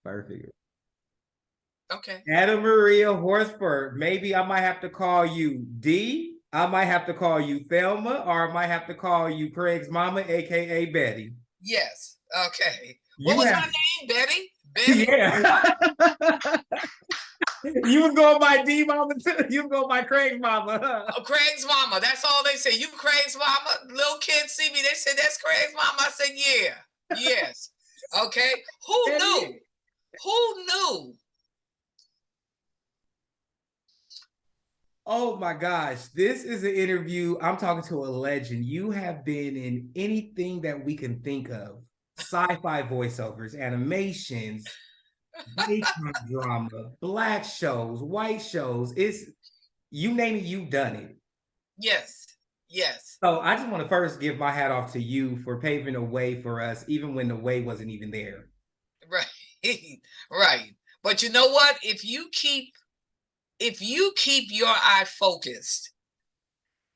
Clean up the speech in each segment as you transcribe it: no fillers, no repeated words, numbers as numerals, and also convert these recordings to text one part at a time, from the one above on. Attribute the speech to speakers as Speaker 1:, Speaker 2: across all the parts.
Speaker 1: Perfect.
Speaker 2: Okay.
Speaker 1: Anna Maria Horsford. Maybe I might have to call you Dee. I might have to call you Thelma, or I might have to call you Craig's mama, aka Betty.
Speaker 2: Yes. Okay. What
Speaker 1: You
Speaker 2: was
Speaker 1: have,
Speaker 2: my name? Betty? Betty?
Speaker 1: yeah. You was going by Dee mama too. You was going by Craig's mama.
Speaker 2: Oh, Craig's mama. That's all they say. You Craig's mama? Little kids see me. They say, that's Craig's mama. I said, yeah. Yes. Okay. Who
Speaker 1: That
Speaker 2: knew?
Speaker 1: is.
Speaker 2: Who knew?
Speaker 1: Oh my gosh, this is an interview. I'm talking to a legend. You have been in anything that we can think of: sci-fi voiceovers, animations, daytime drama, black shows, white shows. It's you name it, you've done it.
Speaker 2: Yes. Yes.
Speaker 1: So I just want to first give my hat off to you for paving a way for us, even when the way wasn't even there.
Speaker 2: Right. Right. But you know what? If you keep your eye focused,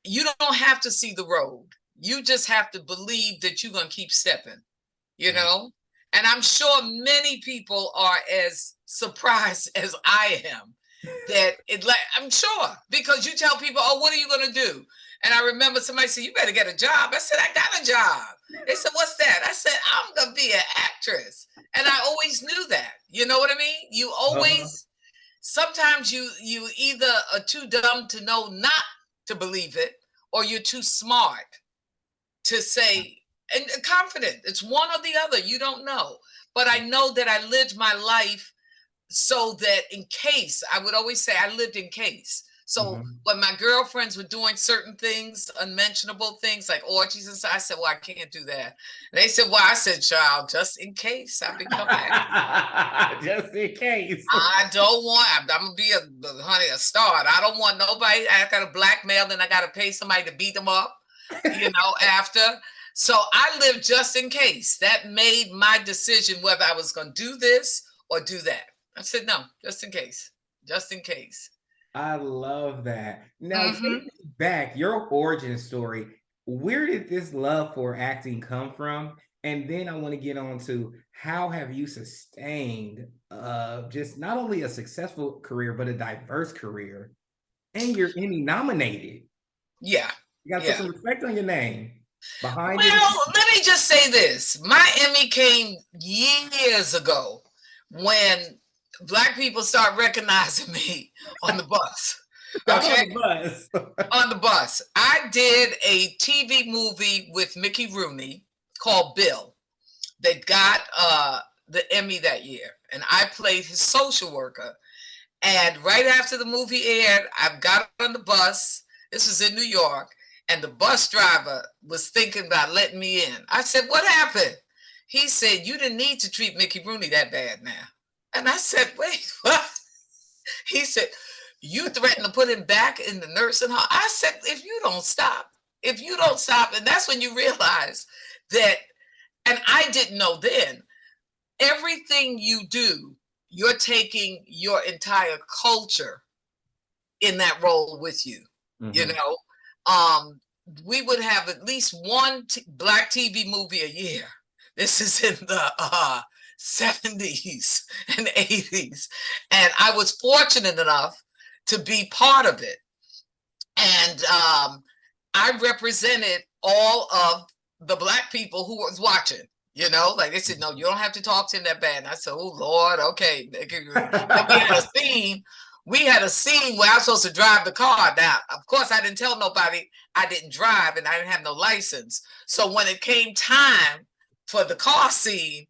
Speaker 2: you don't have to see the road. You just have to believe that you're going to keep stepping, you
Speaker 1: Mm.
Speaker 2: know? And I'm sure many people are as surprised as I am that I'm sure, because you tell people, oh, what are you going to do? And I remember somebody said, you better get a job. I said, I got a job. They said, what's that? I said, I'm going to be an actress. And I always knew that. You know what I mean? You
Speaker 1: Uh-huh.
Speaker 2: always, sometimes you either are too dumb to know not to believe it, or you're too smart to say, and confident. It's one or the other. You don't know. But I know that I lived my life so that in case, I would always say I lived in case. So
Speaker 1: Mhm.
Speaker 2: when my girlfriends were doing certain things, unmentionable things like orgies and stuff, I said, well, I can't do that. And they said, well, I said, child, just in case I become active.
Speaker 1: Just in case.
Speaker 2: I don't want, I'm gonna be honey, a star. I don't want nobody. I got to blackmail and I got to pay somebody to beat them up, after. So I lived just in case. That made my decision whether I was going to do this or do that. I said, no, just in case. Just in case.
Speaker 1: I love that. Now, take
Speaker 2: Mm-hmm.
Speaker 1: me back, your origin story. Where did this love for acting come from? And then I want to get on to how have you sustained just not only a successful career, but a diverse career. And you're Emmy nominated.
Speaker 2: Yeah.
Speaker 1: You got to put
Speaker 2: Yeah.
Speaker 1: some respect on your name behind it.
Speaker 2: Well, let me just say this. My Emmy came years ago when Black people start recognizing me on the bus.
Speaker 1: On
Speaker 2: Okay.
Speaker 1: the bus.
Speaker 2: On the bus. I did a TV movie with Mickey Rooney called Bill. They got the Emmy that year, and I played his social worker. And right after the movie aired, I got on the bus. This was in New York, and the bus driver was thinking about letting me in. I said, "What happened?" He said, "You didn't need to treat Mickey Rooney that bad now." And I said, "Wait, what?" He said, "You threatened to put him back in the nursing home." I said, if you don't stop, and that's when you realize that, and I didn't know then, everything you do, you're taking your entire culture in that role with you. You
Speaker 1: Mhm.
Speaker 2: know, um, we would have at least one Black TV movie a year. This is in the 70s and 80s. And I was fortunate enough to be part of it. And I represented all of the Black people who was watching. Like they said, no, you don't have to talk to him that bad. And I said, oh Lord, okay. Then we had a scene. We had a scene where I was supposed to drive the car. Now, of course, I didn't tell nobody I didn't drive and I didn't have no license. So when it came time for the car scene,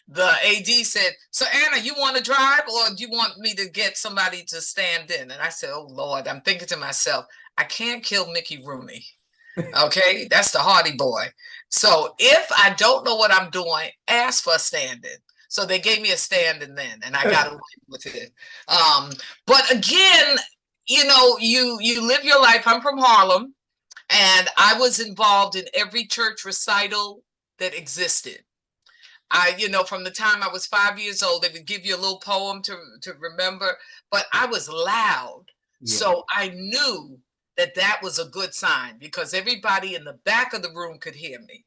Speaker 2: the AD said, so Anna, you want to drive or do you want me to get somebody to stand in? And I said, oh Lord, I'm thinking to myself, I can't kill Mickey Rooney. Okay, that's the Hardy Boy. So if I don't know what I'm doing, ask for a stand-in. So they gave me a stand-in then, and I got away with it. But again, you live your life. I'm from Harlem, and I was involved in every church recital that existed. From the time I was 5 years old, they would give you a little poem to remember, but I was loud.
Speaker 1: Yeah.
Speaker 2: So I knew that was a good sign because everybody in the back of the room could hear me.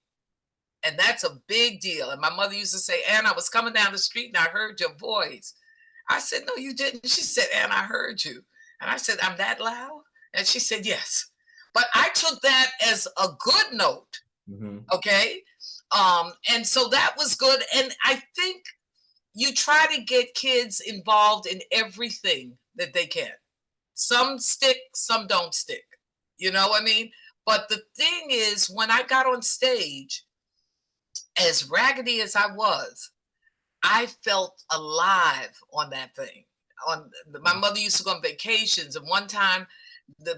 Speaker 2: And that's a big deal. And my mother used to say, Ann, I was coming down the street and I heard your voice. I said, no, you didn't. She said, Ann, I heard you. And I said, I'm that loud? And she said, yes. But I took that as a good note.
Speaker 1: Mm-hmm.
Speaker 2: Okay. And so that was good. And I think you try to get kids involved in everything that they can. Some stick, some don't stick. You know what I mean? But the thing is, when I got on stage, as raggedy as I was, I felt alive on that thing. My mother used to go on vacations, and one time,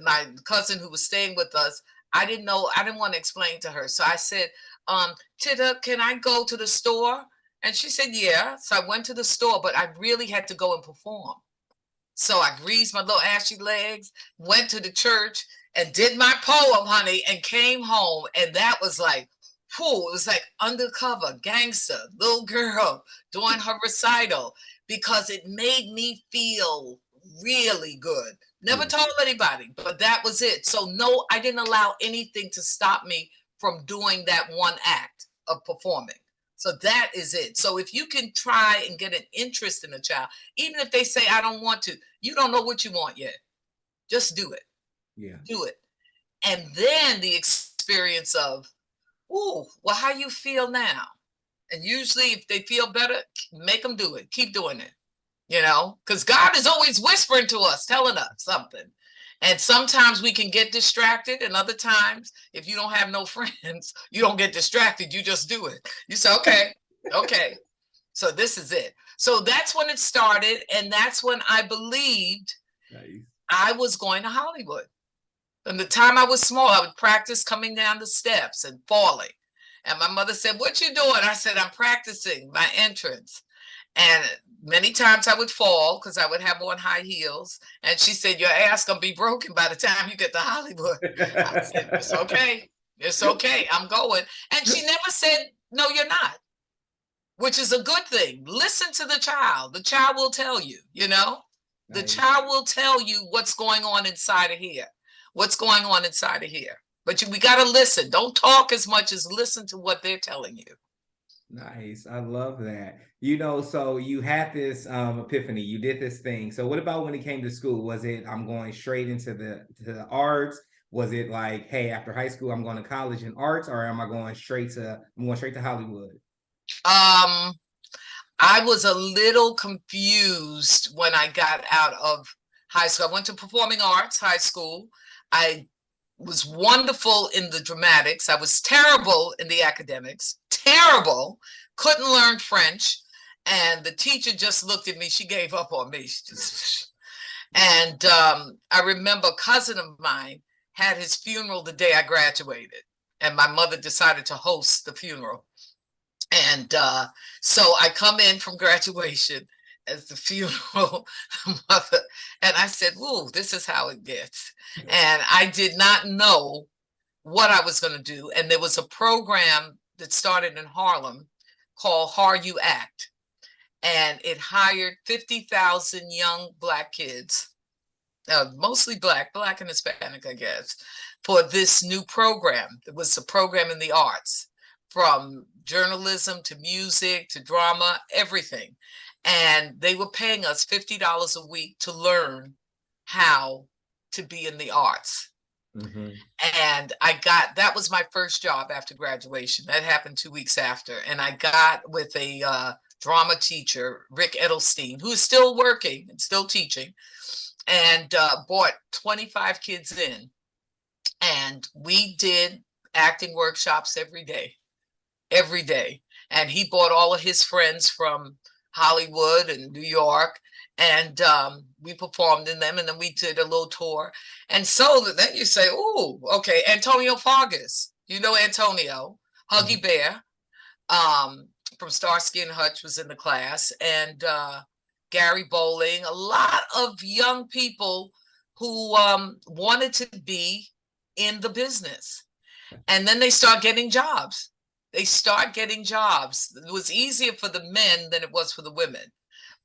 Speaker 2: my cousin who was staying with us, I didn't want to explain to her, so I said, "Tita, can I go to the store?" And she said, "Yeah." So I went to the store, but I really had to go and perform. So I greased my little ashy legs, went to the church, and did my poem, honey, and came home, and that was like, whew, it was like undercover gangster little girl doing her recital, because it made me feel really good. Never told anybody, but that was it. So no, I didn't allow anything to stop me from doing that one act of performing. So that is it. So if you can try and get an interest in a child, even if they say, I don't want to, you don't know what you want yet. Just do it.
Speaker 1: Yeah.
Speaker 2: Do it. And then the experience of, ooh, well, how you feel now? And usually if they feel better, make them do it. Keep doing it. You know, because God is always whispering to us, telling us something. And sometimes we can get distracted. And other times, if you don't have no friends, you don't get distracted. You just do it. You say, okay, okay. So this is it. So that's when it started. And that's when I believed I was going to Hollywood. From the time I was small, I would practice coming down the steps and falling. And my mother said, what you doing? I said, I'm practicing my entrance. And many times I would fall because I would have on high heels. And she said, your ass gonna be broken by the time you get to Hollywood. I said, it's okay. It's okay. I'm going. And she never said, no, you're not, which is a good thing. Listen to the child. The child will tell you, you know, the child will tell you what's going on inside of here. What's going on inside of here. But we got to listen. Don't talk as much as listen to what they're telling you.
Speaker 1: Nice. I love that. You know, so you had this epiphany, you did this thing. So what about when it came to school? Was it I'm going straight into the arts? Was it like, hey, after high school, I'm going to college in arts, or am I going straight to Hollywood?
Speaker 2: I was a little confused when I got out of high school. I went to performing arts high school. I was wonderful in the dramatics. I was terrible in the academics, terrible, couldn't learn French. And the teacher just looked at me. She gave up on me. And I remember a cousin of mine had his funeral the day I graduated. And my mother decided to host the funeral. And so I come in from graduation as the funeral mother, and I said, "Ooh, this is how it gets." And I did not know what I was going to do. And there was a program that started in Harlem called How You Act, and it hired 50,000 young Black kids, mostly Black and Hispanic, I guess, for this new program. It was a program in the arts, from journalism to music to drama, everything. And they were paying us $50 a week to learn how to be in the arts. Mm-hmm. And that was my first job after graduation. That happened 2 weeks after. And I got with a drama teacher, Rick Edelstein, who is still working and still teaching, and brought 25 kids in. And we did acting workshops every day. And he brought all of his friends from Hollywood and New York, and we performed in them, and then we did a little tour. And so then you say, oh, okay, Antonio Fargas, you know Antonio, Huggy Bear, from Starsky and Hutch was in the class, and Gary Bowling, a lot of young people who wanted to be in the business. And then they start getting jobs. It was easier for the men than it was for the women.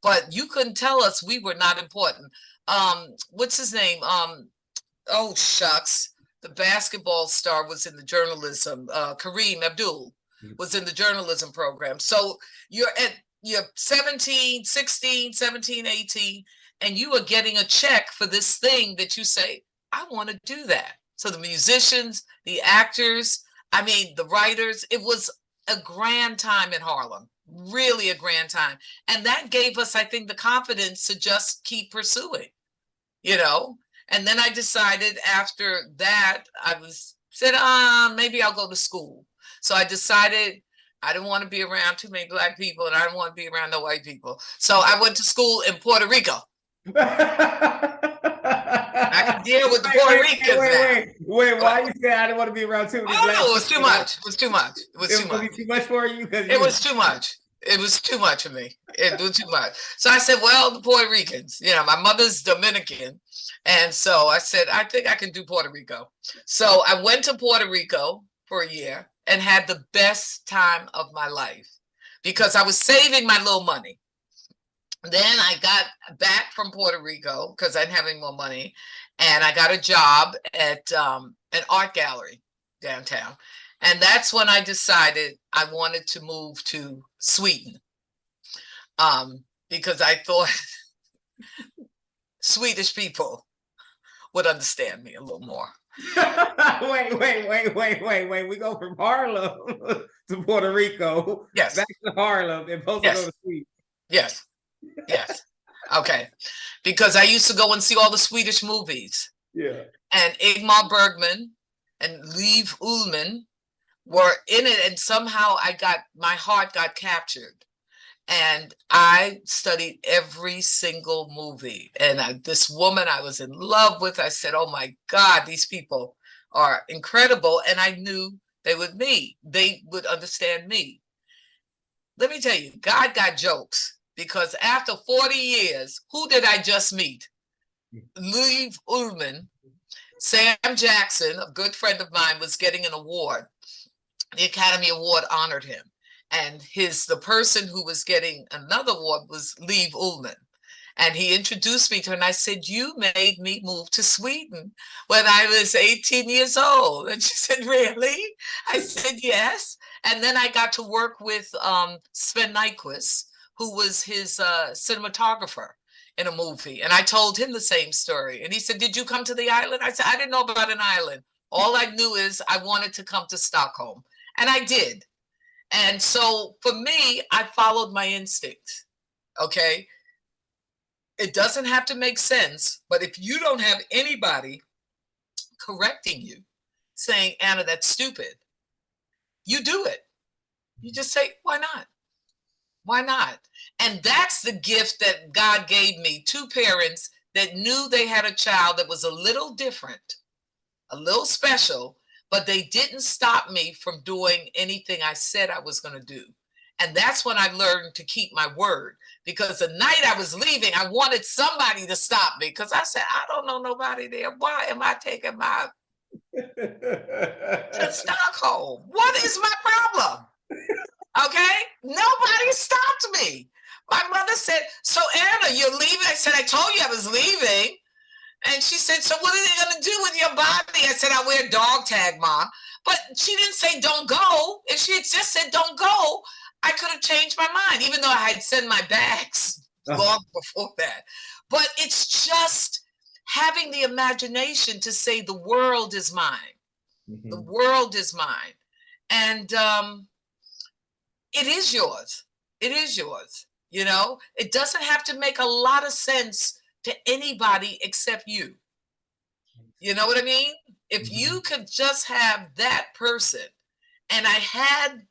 Speaker 2: But you couldn't tell us we were not important. What's his name? Oh, shucks. The basketball star was in the journalism, Kareem Abdul. was in the journalism program. So you're 17, 16, 17, 18, and you are getting a check for this thing that you say, I want to do that. So the musicians, the actors, I mean, the writers, it was a grand time in Harlem, really a grand time. And that gave us, I think, the confidence to just keep pursuing, you know? And then I decided after that, said, maybe I'll go to school. So I decided I didn't want to be around too many Black people, and I didn't want to be around no white people. So I went to school in Puerto Rico. I can deal with the Puerto Ricans now.
Speaker 1: Wait, why you say I didn't want to be around too many Black people?
Speaker 2: It was too much. It was too much. It was too much.
Speaker 1: Too much for you?
Speaker 2: It was too much. It was too much for me. It was too much. So I said, well, the Puerto Ricans, you know, my mother's Dominican. And so I said, I think I can do Puerto Rico. So I went to Puerto Rico for a year and had the best time of my life because I was saving my little money. Then I got back from Puerto Rico because I didn't have any more money. And I got a job at an art gallery downtown. And that's when I decided I wanted to move to Sweden because I thought Swedish people would understand me a little more.
Speaker 1: Wait. We go from Harlem to Puerto Rico.
Speaker 2: Yes.
Speaker 1: Back to Harlem and both go to Sweden.
Speaker 2: Yes. Yes. Okay. Because I used to go and see all the Swedish movies.
Speaker 1: Yeah.
Speaker 2: And Ingmar Bergman and Liv Ullmann were in it, and somehow my heart got captured, and I studied every single movie. And this woman I was in love with, I said, oh my God, these people are incredible. And I knew they would understand me. Let me tell you, God got jokes, because after 40 years, who did I just meet? Liv Ullmann. Sam Jackson, a good friend of mine, was getting an award. The Academy Award honored him. And the person who was getting another award was Liv Ullmann. And he introduced me to her, and I said, you made me move to Sweden when I was 18 years old. And she said, really? I said, yes. And then I got to work with Sven Nykvist, who was his cinematographer in a movie. And I told him the same story. And he said, did you come to the island? I said, I didn't know about an island. All I knew is I wanted to come to Stockholm. And I did. And so for me, I followed my instincts. Okay. It doesn't have to make sense, but if you don't have anybody correcting you, saying, Anna, that's stupid, you do it. You just say, why not? Why not? And that's the gift that God gave me, two parents that knew they had a child that was a little different, a little special, but they didn't stop me from doing anything I said I was going to do. And that's when I learned to keep my word, because the night I was leaving, I wanted somebody to stop me, because I said, I don't know nobody there. Why am I taking my to Stockholm? What is my problem? Okay, nobody stopped me. My mother said, so Anna, you're leaving? I said, I told you I was leaving. And she said, so what are they going to do with your body? I said, I wear dog tag, Ma. But she didn't say don't go. If she had just said don't go, I could have changed my mind, even though I had sent my bags long before that. But it's just having the imagination to say the world is mine. Mm-hmm. The world is mine. And it is yours. It is yours. You know, it doesn't have to make a lot of sense to anybody except you. You know what I mean? If you could just have that person, and I had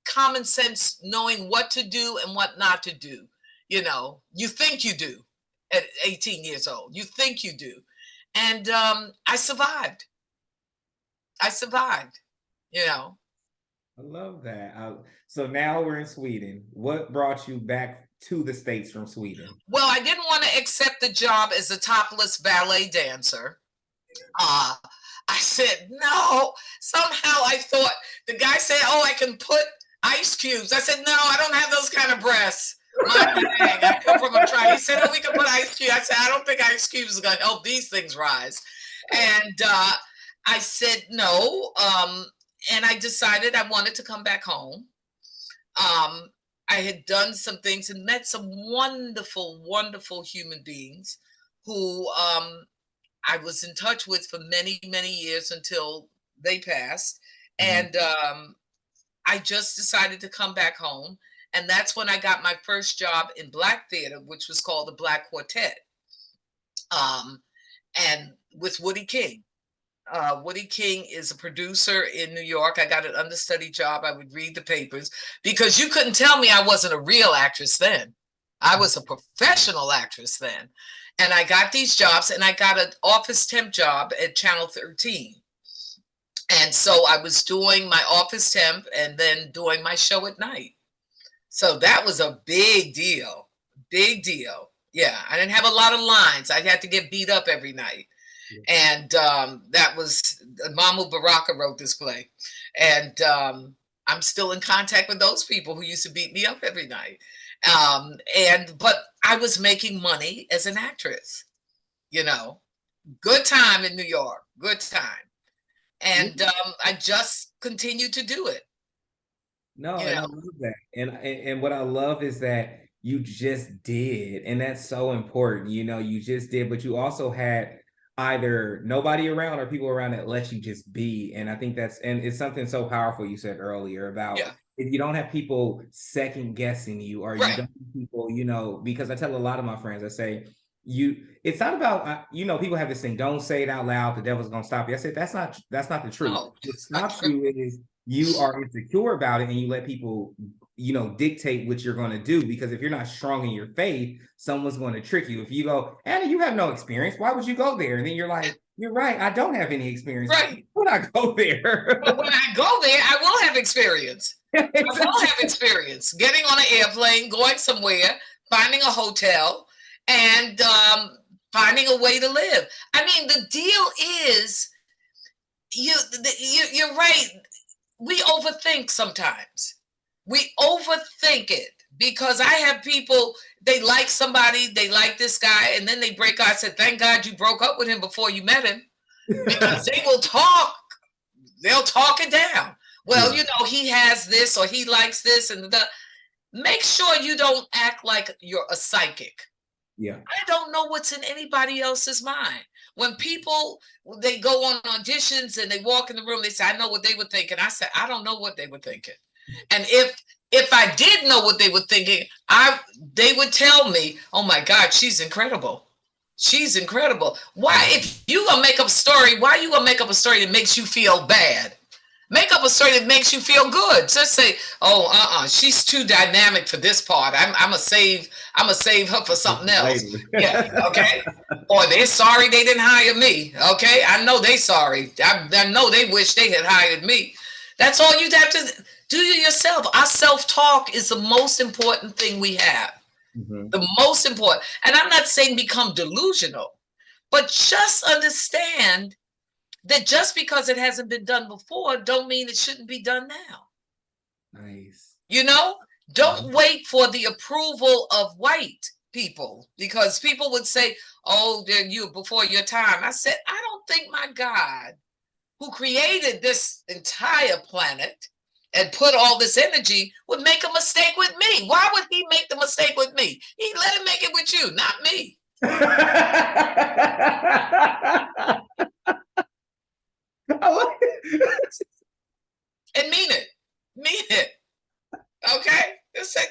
Speaker 2: common sense knowing what to do and what not to do. You know, you think you do at 18 years old. You think you do. And I survived. You know.
Speaker 1: I love that. So now we're in Sweden. What brought you back to the States from Sweden?
Speaker 2: Well, I didn't want to accept the job as a topless ballet dancer. I said, no. Somehow I thought, the guy said, oh, I can put ice cubes. I said, no, I don't have those kind of breasts. I come from a tribe. He said, oh, we can put ice cubes. I said, I don't think ice cubes are going to help these things rise. And I said, no. and I decided I wanted to come back home. Um, I had done some things and met some wonderful, wonderful human beings who I was in touch with for many, many years until they passed.
Speaker 1: Mhm.
Speaker 2: And I just decided to come back home. And that's when I got my first job in Black theater, which was called the Black Quartet, um, and with Woody King. Woody King is a producer in New York. I got an understudy job. I would read the papers because you couldn't tell me I wasn't a real actress then. I was a professional actress then. And I got these jobs, and I got an office temp job at Channel 13. And so I was doing my office temp and then doing my show at night. So that was a big deal. Big deal. Yeah. I didn't have a lot of lines. I had to get beat up every night. And that was Mamu Baraka wrote this play. And I'm still in contact with those people who used to beat me up every night. But I was making money as an actress, you know, good time in New York, good time. And I just continued to do it.
Speaker 1: No,
Speaker 2: You
Speaker 1: and I
Speaker 2: know,
Speaker 1: love that. And what I love is that you just did, and that's so important. You just did, but you also had either nobody around or people around that let you just be. And I think and it's something so powerful you said earlier about
Speaker 2: yeah,
Speaker 1: if you don't have people second guessing you, or you
Speaker 2: right,
Speaker 1: don't have people, because I tell a lot of my friends, I say, it's not about, people have this thing, don't say it out loud, the devil's gonna stop you. I said, that's not the truth.
Speaker 2: no,
Speaker 1: What
Speaker 2: not
Speaker 1: stops
Speaker 2: true.
Speaker 1: you is you are insecure about it, and you let people dictate what you're going to do, because if you're not strong in your faith, someone's going to trick you. If you go, Anna, you have no experience, why would you go there? And then you're like, you're right, I don't have any experience,
Speaker 2: Right.
Speaker 1: would I go there?
Speaker 2: But when I go there, I will have experience. I will
Speaker 1: Exactly.
Speaker 2: have experience getting on an airplane, going somewhere, finding a hotel, and finding a way to live. I mean, the deal is you're right. We overthink sometimes. We overthink it because I have people, they like somebody, they like this guy, and then they break out. I said, thank God you broke up with him before you met him, because they will talk. They'll talk it down. Well,
Speaker 1: Yeah.
Speaker 2: he has this or he likes this, and make sure you don't act like you're a psychic.
Speaker 1: Yeah.
Speaker 2: I don't know what's in anybody else's mind. When people, they go on auditions and they walk in the room, they say, I know what they were thinking. I said, I don't know what they were thinking. And if I did know what they were thinking, they would tell me, oh my God, she's incredible. She's incredible. Why, if you gonna make up a story, why you gonna make up a story that makes you feel bad? Make up a story that makes you feel good. Just say, oh, she's too dynamic for this part. I'm gonna save her for something else.
Speaker 1: Later.
Speaker 2: Yeah, okay. Or they're sorry they didn't hire me. Okay, I know they sorry. I know they wish they had hired me. That's all you'd have to do yourself. Our self-talk is the most important thing we have.
Speaker 1: Mhm.
Speaker 2: The most important. And I'm not saying become delusional, but just understand that just because it hasn't been done before don't mean it shouldn't be done now.
Speaker 1: Nice.
Speaker 2: Don't wait for the approval of white people, because people would say, oh, they're you before your time. I said, I don't think my God, who created this entire planet and put all this energy, would make a mistake with me. Why would he make the mistake with me? He let him make it with you, not me.
Speaker 1: I like it.
Speaker 2: And mean it. Mean it. Okay? Just say,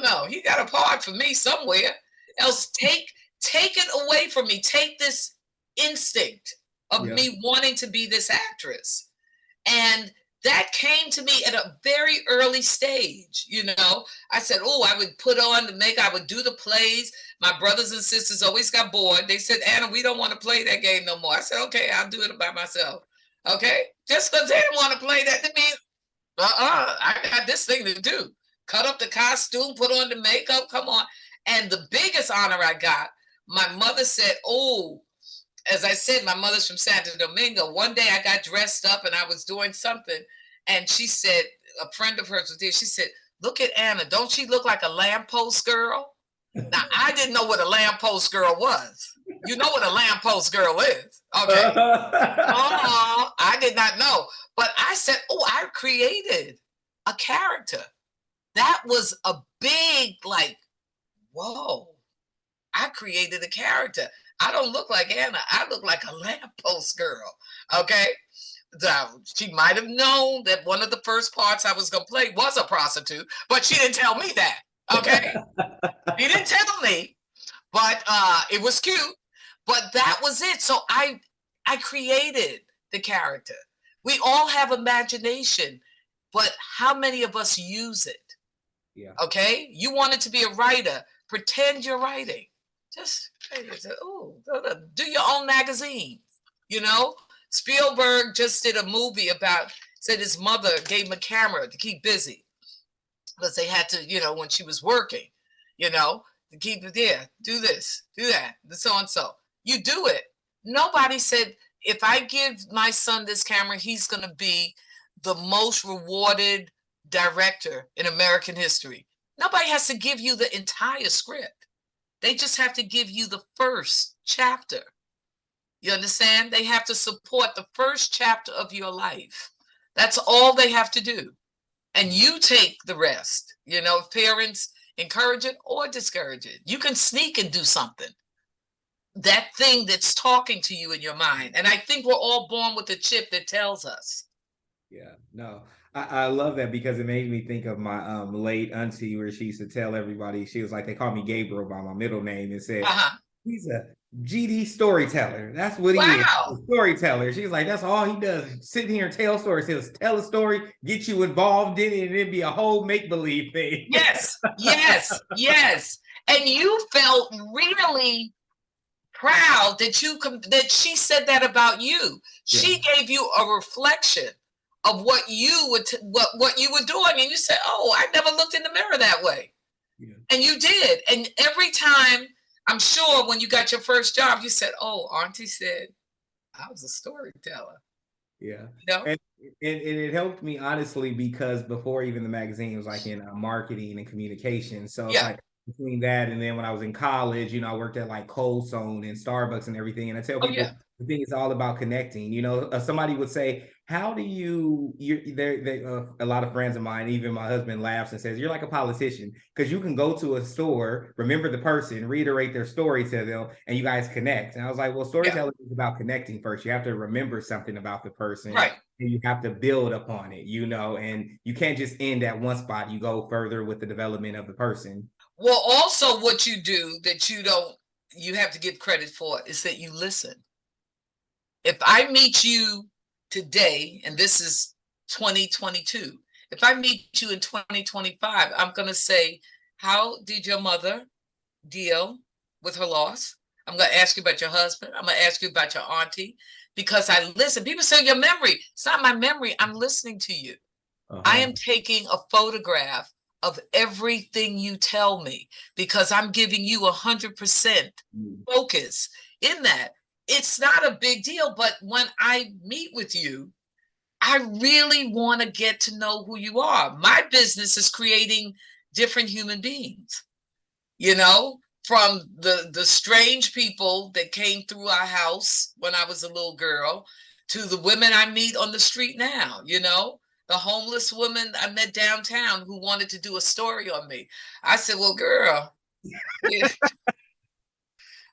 Speaker 2: no. He got a part for me somewhere. Else take it away from me. Take this instinct of
Speaker 1: Yeah.
Speaker 2: me wanting to be this actress. And that came to me at a very early stage. I said, oh, I would put on the makeup, I would do the plays. My brothers and sisters always got bored. They said, Anna, we don't want to play that game no more. I said, okay, I'll do it by myself. Okay? Just because they didn't want to play that, that means, I got this thing to do. Cut up the costume, put on the makeup, come on. And the biggest honor I got, my mother said, oh, as I said, my mother's from Santo Domingo. One day I got dressed up and I was doing something. And she said, a friend of hers was there. She said, look at Anna. Don't she look like a lamppost girl? Now, I didn't know what a lamppost girl was. You know what a lamppost girl is. Okay. Oh, I did not know. But I said, oh, I created a character. That was a big, like, whoa, I created a character. I don't look like Anna. I look like a lamppost girl. Okay. So she might have known that one of the first parts I was going to play was a prostitute, but she didn't tell me that. Okay. She didn't tell me, but it was cute. But that was it. So I created the character. We all have imagination, but how many of us use it?
Speaker 1: Yeah.
Speaker 2: Okay. You wanted to be a writer. Pretend you're writing. Just do your own magazine. You know, Spielberg just did a movie about, said his mother gave him a camera to keep busy because they had to, when she was working, to keep it there, do this, do that, so and so. You do it. Nobody said, if I give my son this camera, he's going to be the most rewarded director in American history. Nobody has to give you the entire script. They just have to give you the first chapter. You understand? They have to support the first chapter of your life. That's all they have to do. And you take the rest. If parents encourage it or discourage it, you can sneak and do something. That thing that's talking to you in your mind. And I think we're all born with a chip that tells us.
Speaker 1: Yeah, no, I love that because it made me think of my late auntie where she used to tell everybody, she was like, they call me Gabriel by my middle name, and said, he's a GD storyteller. That's what he is. A storyteller. She's like, that's all he does. Sit here and tell stories. He'll tell a story, get you involved in it, and it'd be a whole make-believe thing.
Speaker 2: Yes, yes, yes. And you felt really proud that she said that about you. Yeah. She gave you a reflection of what you what you were doing, and you said, oh, I never looked in the mirror that way. Yeah. And you did. And every time, I'm sure when you got your first job, you said, oh, auntie said I was a storyteller.
Speaker 1: Yeah. And it helped me honestly, because before even the magazine, it was like in marketing and communication. So it's like between that and then when I was in college, I worked at like Cold Zone and Starbucks and everything. And I tell people, the thing is all about connecting. Somebody would say, how do a lot of friends of mine, even my husband, laughs and says, you're like a politician, because you can go to a store, remember the person, reiterate their story to them, and you guys connect. And I was like, well, storytelling is about connecting first. You have to remember something about the person, right? And you have to build upon it, and you can't just end at one spot. You go further with the development of the person.
Speaker 2: Well, also what you do that you have to give credit for is that you listen. If I meet you today, and this is 2022, if I meet you in 2025, I'm going to say, how did your mother deal with her loss? I'm going to ask you about your husband. I'm going to ask you about your auntie, because I listen. People say your memory. It's not my memory. I'm listening to you. I am taking a photograph of everything you tell me, because I'm giving you 100% focus in that. It's not a big deal, but when I meet with you, I really want to get to know who you are. My business is creating different human beings, from the strange people that came through our house when I was a little girl to the women I meet on the street now, the homeless woman I met downtown who wanted to do a story on me. I said, well, girl,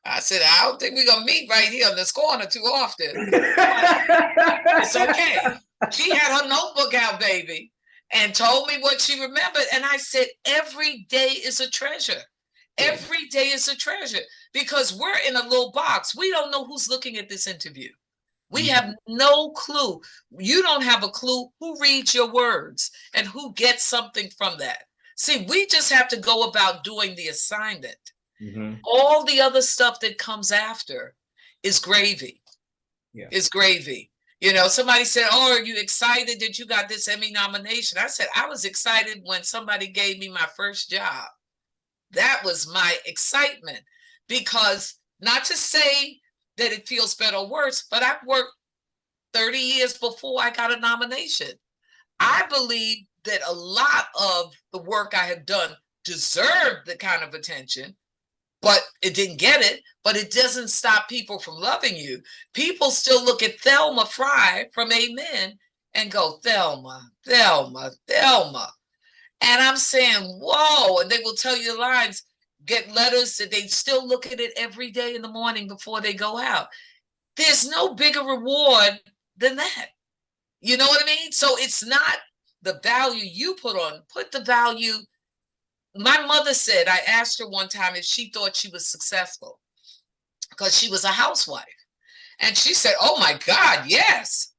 Speaker 2: I said, I don't think we're going to meet right here in this corner too often. It's okay. She had her notebook out, baby, and told me what she remembered. And I said, every day is a treasure. Every day is a treasure, because we're in a little box. We don't know who's looking at this interview. We have no clue. You don't have a clue who reads your words and who gets something from that. See, we just have to go about doing the assignment. All the other stuff that comes after is gravy. Is gravy. Somebody said, oh, are you excited that you got this Emmy nomination? I said, I was excited when somebody gave me my first job. That was my excitement, because not to say that it feels better or worse, but I've worked 30 years before I got a nomination. I believe that a lot of the work I have done deserved the kind of attention, but it didn't get it. But it doesn't stop people from loving you. People still look at Thelma Frye from Amen and go, Thelma, Thelma, Thelma. And I'm saying, whoa. And they will tell you the lines, get letters that they still look at it every day in the morning before they go out. There's no bigger reward than that. You know what I mean? So it's not the value you put the value. My mother said, I asked her one time if she thought she was successful because she was a housewife. And she said, oh my God, yes.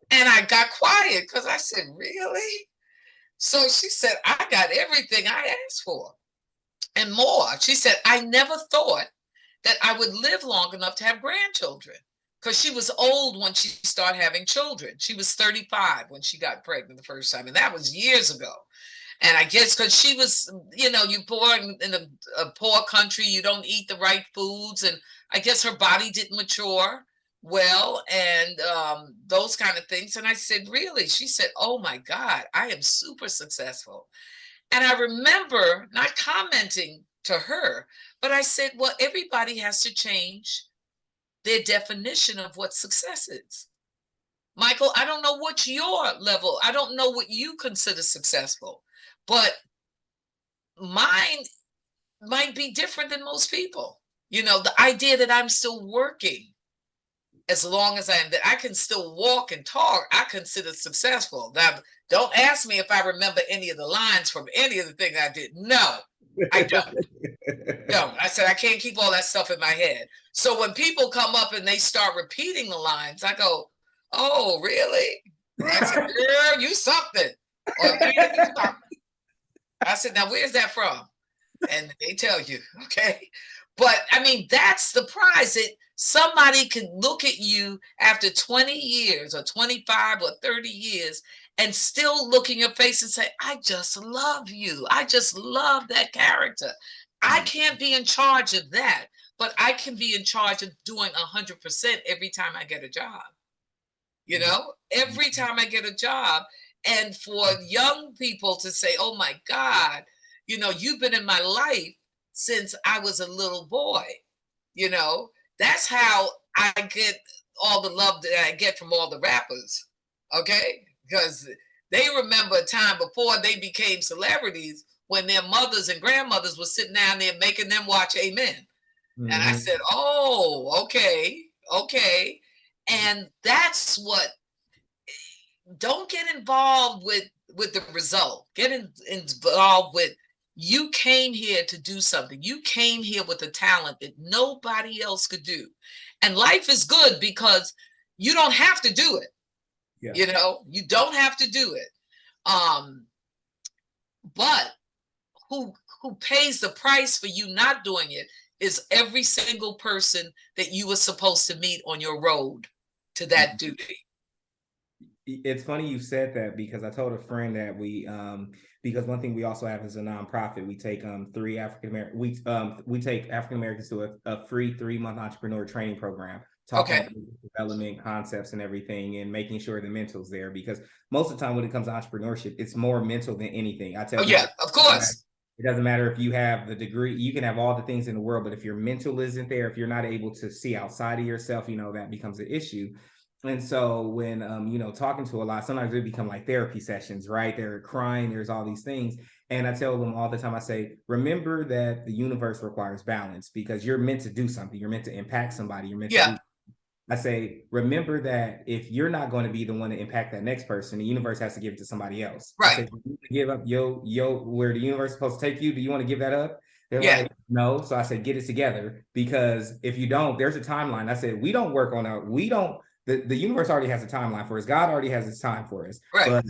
Speaker 2: And I got quiet because I said, really? So she said, I got everything I asked for and more. She said, I never thought that I would live long enough to have grandchildren because she was old when she started having children. She was 35 when she got pregnant the first time, and that was years ago. And I guess because she was, you know, you born in a poor country, you don't eat the right foods, and I guess her body didn't mature well, and those kind of things. And I said, really? She said, oh my God, I am super successful. And I remember not commenting to her, but I said, well, everybody has to change their definition of what success is. Michael, I don't know what's your level. I don't know what you consider successful, but mine might be different than most people. You know, the idea that I'm still working as long as I am, that I can still walk and talk, I consider successful. Now, don't ask me if I remember any of the lines from any of the things I did. No, I don't. No, I said I can't keep all that stuff in my head. So when people come up and they start repeating the lines, I go, oh, really? I said, girl, you something. Or man, you something. I said, now where's that from? And they tell you, okay? But I mean, that's the prize. That somebody can look at you after 20 years or 25 or 30 years and still look in your face and say, I just love you. I just love that character. I can't be in charge of that, but I can be in charge of doing 100% every time I get a job. You know, every time I get a job. And for young people to say, oh my God, you know, you've been in my life since I was a little boy. You know, that's how I get all the love that I get from all the rappers. Okay. Because they remember a time before they became celebrities when their mothers and grandmothers were sitting down there making them watch Amen. And I said, oh, okay, okay. And that's what, don't get involved with the result. Get involved with, you came here to do something. You came here with a talent that nobody else could do. And life is good because you don't have to do it. Yeah. You know, you don't have to do it. But who pays the price for you not doing it is every single person that you were supposed to meet on your road to that duty.
Speaker 1: It's funny you said that because I told a friend that we because one thing we also have is a nonprofit. We take three African American we take African Americans to a free 3-month entrepreneur training program, talking about development concepts and everything, and making sure the mental's there, because most of the time when it comes to entrepreneurship, it's more mental than anything. I tell you,
Speaker 2: yeah, of course.
Speaker 1: It doesn't matter if you have the degree, you can have all the things in the world, but if your mental isn't there, if you're not able to see outside of yourself, you know, that becomes an issue. And so when, you know, talking to a lot, sometimes they become like therapy sessions, right? They're crying, there's all these things. And I tell them all the time, I say, remember that the universe requires balance, because you're meant to do something. You're meant to impact somebody. You're meant to do. I say, remember that if you're not going to be the one to impact that next person, the universe has to give it to somebody else.
Speaker 2: Right.
Speaker 1: I say, you give up where the universe is supposed to take you. Do you want to give that up? They're like, no. So I said, get it together, because if you don't, there's a timeline. I said, we don't work on the universe already has a timeline for us. God already has his time for us. Right. But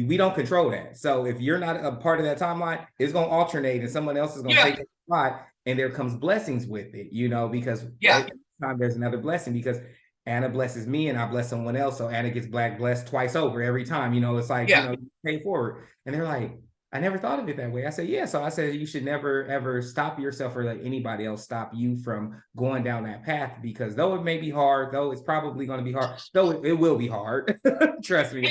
Speaker 1: we don't control that. So if you're not a part of that timeline, it's going to alternate and someone else is going to take that spot, and there comes blessings with it, you know, because every time there's another blessing, because Anna blesses me and I bless someone else. So Anna gets blessed twice over every time, you know, it's like, you know, you pay forward. And they're like, I never thought of it that way. I said, yeah. So I said, you should never, ever stop yourself or let anybody else stop you from going down that path, because though it may be hard, though it's probably going to be hard, though it will be hard. Trust me.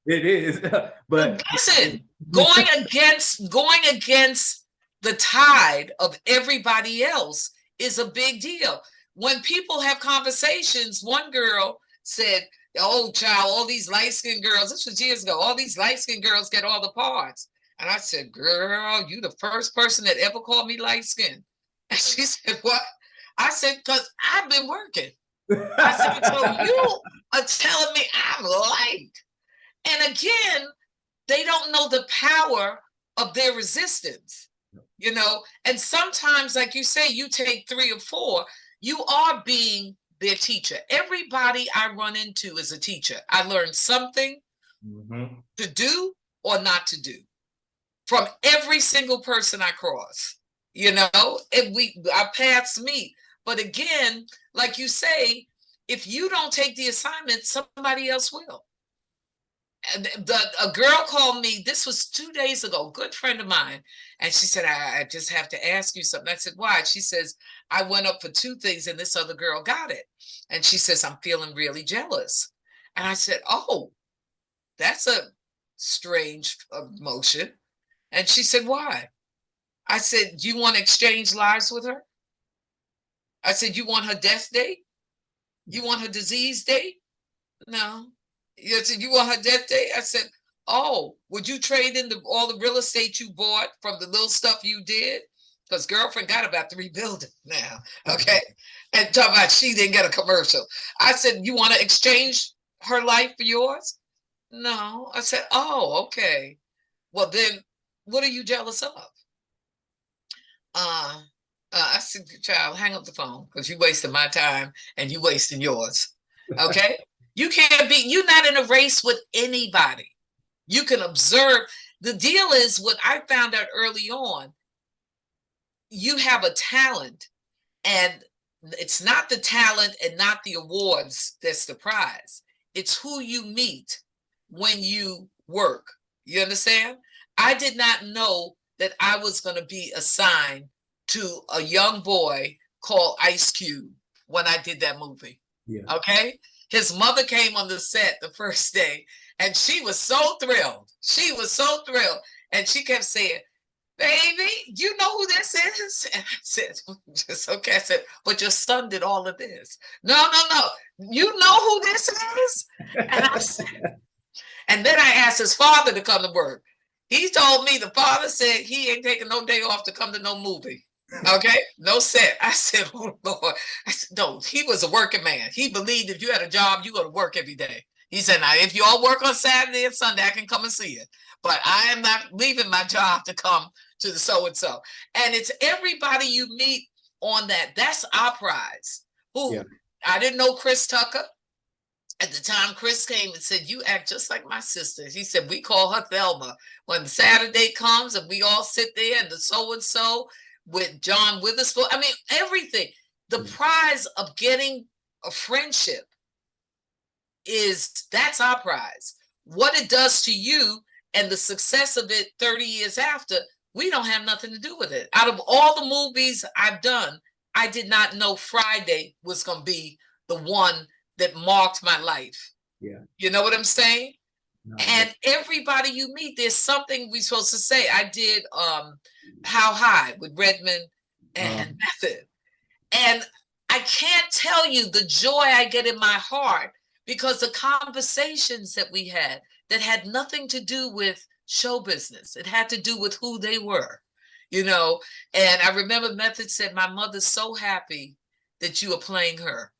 Speaker 1: It is. But
Speaker 2: listen, going against the tide of everybody else is a big deal. When people have conversations, one girl said, Oh, child, all these light-skinned girls, this was years ago, all these light-skinned girls get all the parts. And I said, girl, you the first person that ever called me light-skinned. And she said, what? I said, because I've been working. I said, so you are telling me I'm light. And again, they don't know the power of their resistance, you know? And sometimes, like you say, you take 3 or 4, you are being their teacher. Everybody I run into is a teacher. I learned something to do or not to do from every single person I cross, you know, and our paths meet. But again, like you say, if you don't take the assignment, somebody else will. And a girl called me, this was 2 days ago, a good friend of mine, and she said, I just have to ask you something. I said, why? She says, I went up for 2 things and this other girl got it. And she says, I'm feeling really jealous. And I said, oh, that's a strange emotion. And she said, why? I said, do you want to exchange lives with her? I said, you want her death date? You want her disease date? No. I said, you want her death date? I said, oh, would you trade in all the real estate you bought from the little stuff you did? Because girlfriend got about 3 buildings now, okay? And talk about she didn't get a commercial. I said, you want to exchange her life for yours? No. I said, oh, okay. Well, then what are you jealous of? I said, child, hang up the phone because you wasting my time and you wasting yours. Okay? You're not in a race with anybody. You can observe. The deal is what I found out early on, you have a talent, and it's not the talent and not the awards that's the prize. It's who you meet when you work. You understand? I did not know that I was going to be assigned to a young boy called Ice Cube when I did that movie. Yeah. Okay? His mother came on the set the first day, and she was so thrilled. She was so thrilled. And she kept saying, baby, you know who this is? And I said, just okay. I said, but your son did all of this. No. You know who this is? And I said, and then I asked his father to come to work. He told me the father said he ain't taking no day off to come to no movie. Okay, no set. I said, oh Lord. I said, no, he was a working man. He believed if you had a job, you go to work every day. He said, now, if you all work on Saturday and Sunday, I can come and see you. But I am not leaving my job to come to the so-and-so. And it's everybody you meet on that. That's our prize. I didn't know Chris Tucker. At the time, Chris came and said, you act just like my sister. He said, we call her Thelma. When Saturday comes and we all sit there and the so-and-so with John Witherspoon. I mean, everything. The prize of getting a friendship that's our prize. What it does to you and the success of it 30 years after, we don't have nothing to do with it. Out of all the movies I've done, I did not know Friday was going to be the one that marked my life. Yeah. You know what I'm saying? No. And everybody you meet, there's something we're supposed to say. I did How High with Redmond and Method. And I can't tell you the joy I get in my heart because the conversations that we had that had nothing to do with show business. It had to do with who they were, you know. And I remember Method said, my mother's so happy that you are playing her.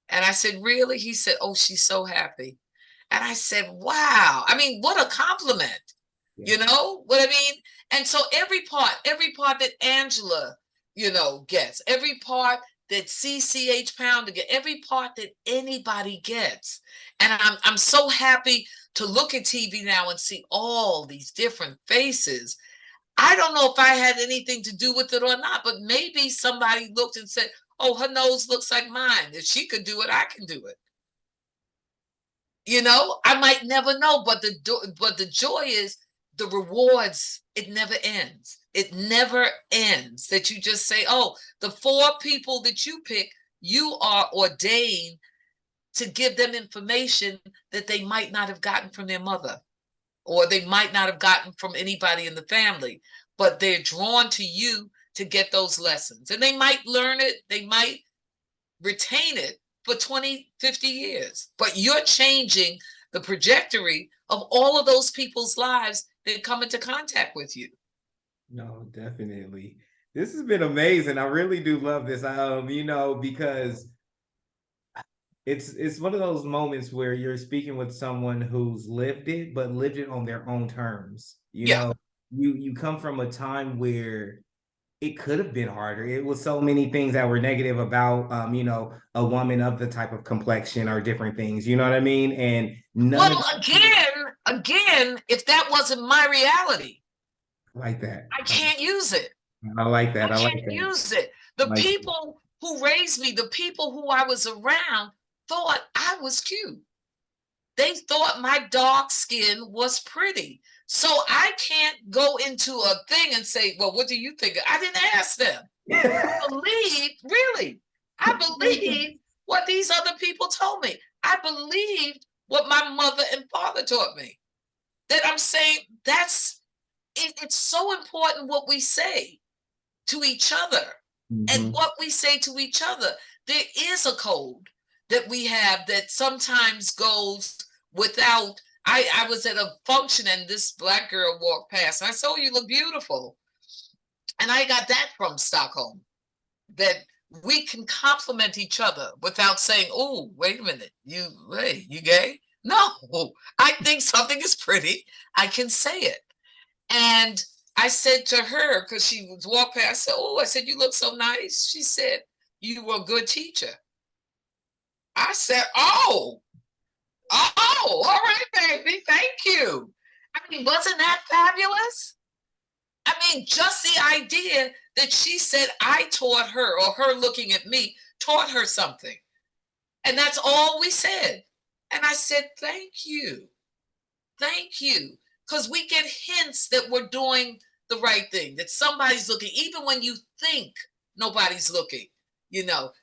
Speaker 2: And I said, really? He said, oh, she's so happy. And I said, wow. I mean, what a compliment. Yeah. You know what I mean? And so every part that Angela, you know, gets, every part that CCH Pounder gets, every part that anybody gets. And I'm so happy to look at TV now and see all these different faces. I don't know if I had anything to do with it or not, but maybe somebody looked and said, oh, her nose looks like mine. If she could do it, I can do it. You know, I might never know, but the joy is the rewards. It never ends. It never ends. That you just say, oh, the 4 people that you pick, you are ordained to give them information that they might not have gotten from their mother, or they might not have gotten from anybody in the family, but they're drawn to you to get those lessons. And they might learn it, they might retain it for 20, 50 years. But you're changing the trajectory of all of those people's lives that come into contact with you.
Speaker 1: No, definitely. This has been amazing. I really do love this. Because it's one of those moments where you're speaking with someone who's lived it, but lived it on their own terms.
Speaker 2: Yeah.
Speaker 1: You come from a time where it could have been harder. It was so many things that were negative about a woman of the type of complexion or different things. You know what I mean? And none of
Speaker 2: Well, again, if that wasn't my reality,
Speaker 1: like that.
Speaker 2: I can't use it.
Speaker 1: I like
Speaker 2: I
Speaker 1: that. I like
Speaker 2: can't
Speaker 1: that.
Speaker 2: use it.
Speaker 1: I
Speaker 2: The
Speaker 1: like that.
Speaker 2: people who raised me, the people who I was around, thought I was cute. They thought my dark skin was pretty. So I can't go into a thing and say, well, what do you think? I didn't ask them. Really, I believed what these other people told me. I believed what my mother and father taught me. That I'm saying it's so important what we say to each other and
Speaker 1: Mhm.
Speaker 2: what we say to each other. There is a code that we have that sometimes goes without. I was at a function and this Black girl walked past and I said, oh, you look beautiful. And I got that from Stockholm, that we can compliment each other without saying, oh, wait a minute, you gay? No, I think something is pretty. I can say it. And I said to her, because she was walking past, I said, you look so nice. She said, you were a good teacher. I said, all right, baby, thank you. I mean, wasn't that fabulous? I mean, just the idea that she said I taught her, or her looking at me taught her something. And that's all we said. And I said, thank you. Thank you. Because we get hints that we're doing the right thing, that somebody's looking, even when you think nobody's looking.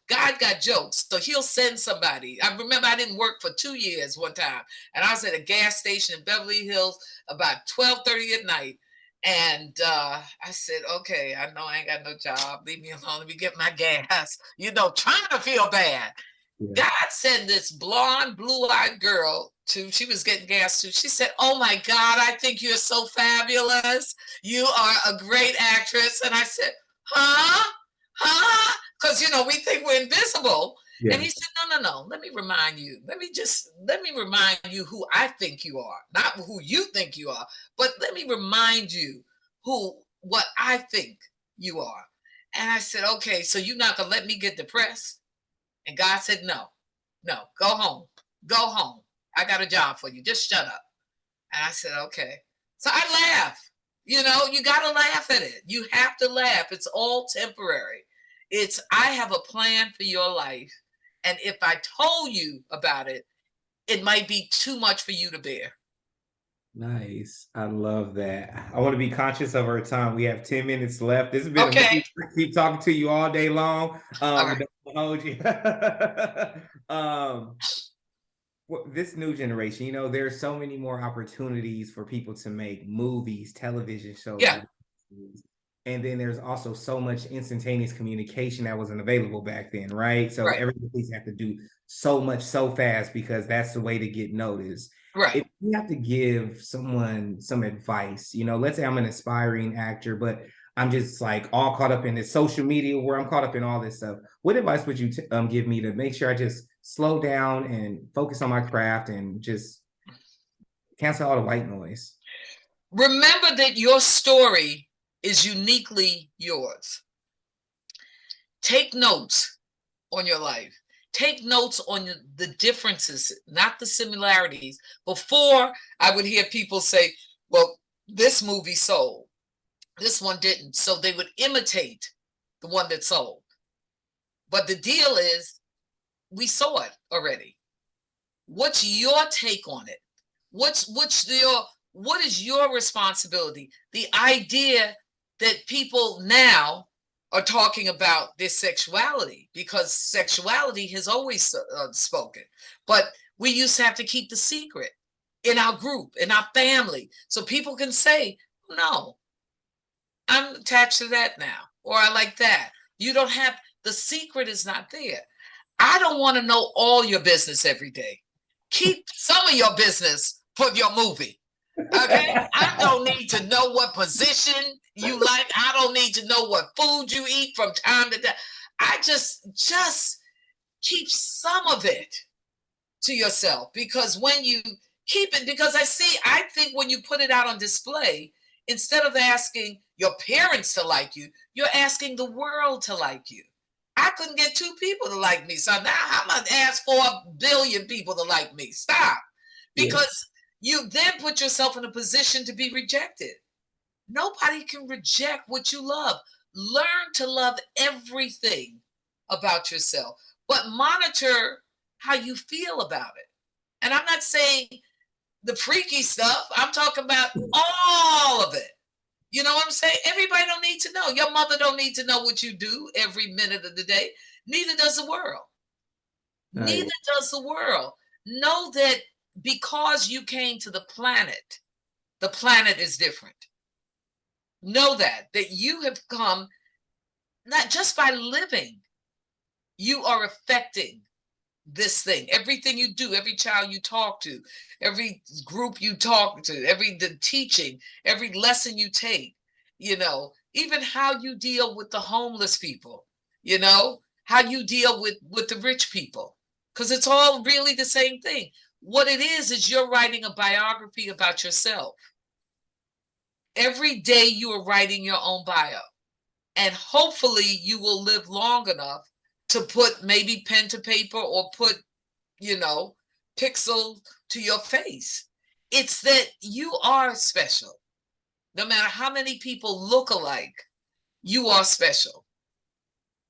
Speaker 2: God got jokes, so he'll send somebody. I remember I didn't work for 2 years one time, and I was at a gas station in Beverly Hills about 12:30 at night. And I said, okay, I know I ain't got no job. Leave me alone. Let me get my gas. Trying to feel bad.
Speaker 1: Yeah.
Speaker 2: God sent this blonde, blue-eyed girl she was getting gas too. She said, oh my God, I think you're so fabulous. You are a great actress. And I said, huh? Huh? Because, we think we're invisible.
Speaker 1: Yeah.
Speaker 2: And he said, no. Let me remind you. Let me remind you who I think you are. Not who you think you are, but let me remind you what I think you are. And I said, okay, so you're not going to let me get depressed? And God said, no, go home. Go home. I got a job for you. Just shut up. And I said, okay. So I laugh. You got to laugh at it. You have to laugh. It's all temporary. I have a plan for your life. And if I told you about it, it might be too much for you to bear.
Speaker 1: Nice. I love that. I want to be conscious of our time. We have 10 minutes left. This has been
Speaker 2: Okay.
Speaker 1: amazing. I keep talking to you all day long.
Speaker 2: All right.
Speaker 1: Don't hold you. This new generation, there's so many more opportunities for people to make movies, television shows.
Speaker 2: Yeah.
Speaker 1: And then there's also so much instantaneous communication that wasn't available back then, right? So everybody have to do so much so fast because that's the way to get noticed.
Speaker 2: Right.
Speaker 1: If you have to give someone some advice, let's say I'm an aspiring actor, but I'm just like all caught up in this social media where I'm caught up in all this stuff. What advice would you give me to make sure I just slow down and focus on my craft and just cancel all the white noise?
Speaker 2: Remember that your story is uniquely yours. Take notes on your life. Take notes on the differences, not the similarities. Before, I would hear people say, well, this movie sold. This one didn't. So they would imitate the one that sold. But the deal is, we saw it already. What's your take on it? What is your responsibility? The idea that people now are talking about their sexuality, because sexuality has always spoken, but we used to have to keep the secret in our group, in our family, so people can say, no, I'm attached to that now, or I like that. You don't have, the secret is not there. I don't want to know all your business every day. Keep some of your business for your movie. Okay? I don't need to know what position you like. I don't need to know what food you eat from time to time. I just keep some of it to yourself, because when you keep it, because I think when you put it out on display, instead of asking your parents to like you, you're asking the world to like you. I couldn't get 2 people to like me, so now I'm gonna ask 4 billion people to like me. Stop.
Speaker 1: Yeah.
Speaker 2: Because you then put yourself in a position to be rejected. Nobody can reject what you love. Learn to love everything about yourself, but monitor how you feel about it. And I'm not saying the freaky stuff, I'm talking about all of it. You know what I'm saying? Everybody don't need to know. Your mother don't need to know what you do every minute of the day. Neither does the world.
Speaker 1: Right.
Speaker 2: Neither does the world. Know that because you came to the planet is different. Know that you have come not just by living, you are affecting this thing. Everything you do, every child you talk to, every group you talk to, the teaching, every lesson you take, even how you deal with the homeless people, how you deal with the rich people, because it's all really the same thing. What it is you're writing a biography about yourself. Every day you are writing your own bio, and hopefully you will live long enough to put maybe pen to paper or put pixel to your face. It's that you are special. No matter how many people look alike, you are special.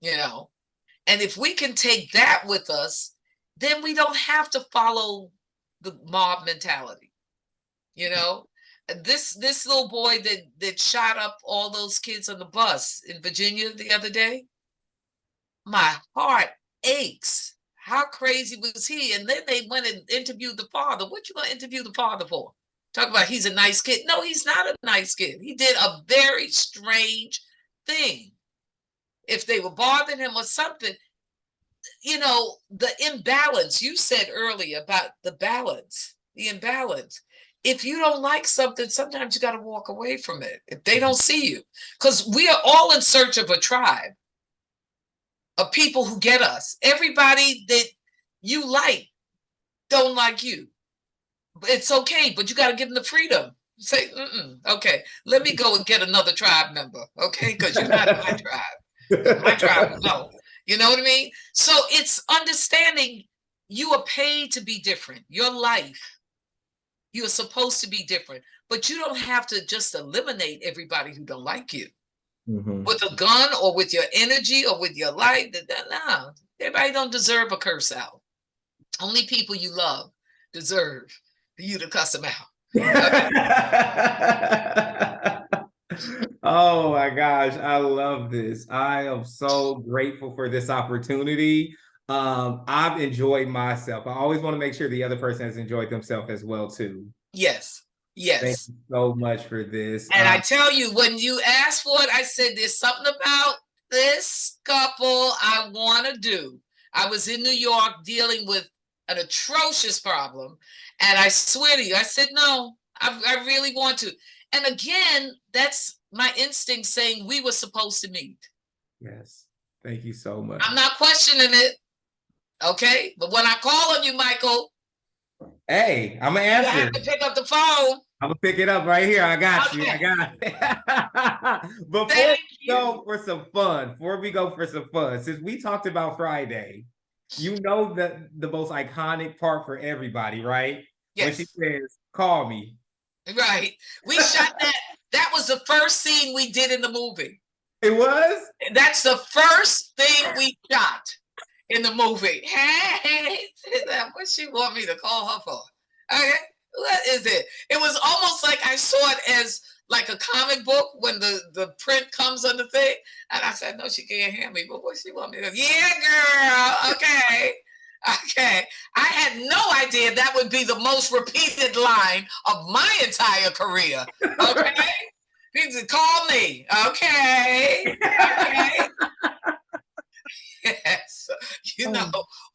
Speaker 2: And if we can take that with us, then we don't have to follow the mob mentality. This little boy that shot up all those kids on the bus in Virginia the other day, my heart aches. How crazy was he? And then they went and interviewed the father. What you gonna interview the father for? Talk about he's a nice kid. No, he's not a nice kid. He did a very strange thing. If they were bothering him or something, the imbalance. You said earlier about the imbalance. If you don't like something, sometimes you got to walk away from it if they don't see you. Because we are all in search of a tribe of people who get us. Everybody that you like don't like you. It's okay, but you got to give them the freedom. Say, okay, let me go and get another tribe member, okay? Because you're not in my tribe. My tribe will go. You know what I mean? So it's understanding you are paid to be different. Your life, you're supposed to be different, but you don't have to just eliminate everybody who don't like you. With a gun or with your energy or with your life. No, everybody don't deserve a curse out. Only people you love deserve you to cuss them out.
Speaker 1: Oh my gosh, I love this. I am so grateful for this opportunity. I've enjoyed myself. I always want to make sure the other person has enjoyed themselves as well too.
Speaker 2: Yes.
Speaker 1: Thank you so much for this.
Speaker 2: And I tell you, when you asked for it, I said, there's something about this couple I want to do. I was in New York dealing with an atrocious problem. And I swear to you, I said, no, I really want to. And again, that's my instinct saying we were supposed to meet.
Speaker 1: Yes. Thank you so much.
Speaker 2: I'm not questioning it. Okay. But when I call on you, Michael,
Speaker 1: hey, I'm going to answer.
Speaker 2: You have to pick up the phone.
Speaker 1: I'm gonna pick it up right here. I got you. I got it. Before we go for some fun, since we talked about Friday, you know the most iconic part for everybody, right?
Speaker 2: Yes.
Speaker 1: When she says, "Call me."
Speaker 2: Right. We shot that. That was the first scene we did in the movie.
Speaker 1: It was?
Speaker 2: That's the first thing we shot in the movie. Hey, what she want me to call her for? Okay. What is it? It was almost like I saw it as like a comic book when the print comes on the thing. And I said, no, she can't hear me. But what she want me to do? Yeah, girl. Okay. Okay. I had no idea that would be the most repeated line of my entire career. Okay. People call me. Okay. Okay. Yes.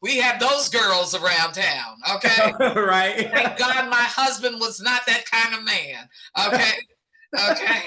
Speaker 2: we have those girls around town. Okay.
Speaker 1: Right.
Speaker 2: Thank God my husband was not that kind of man. Okay. Okay.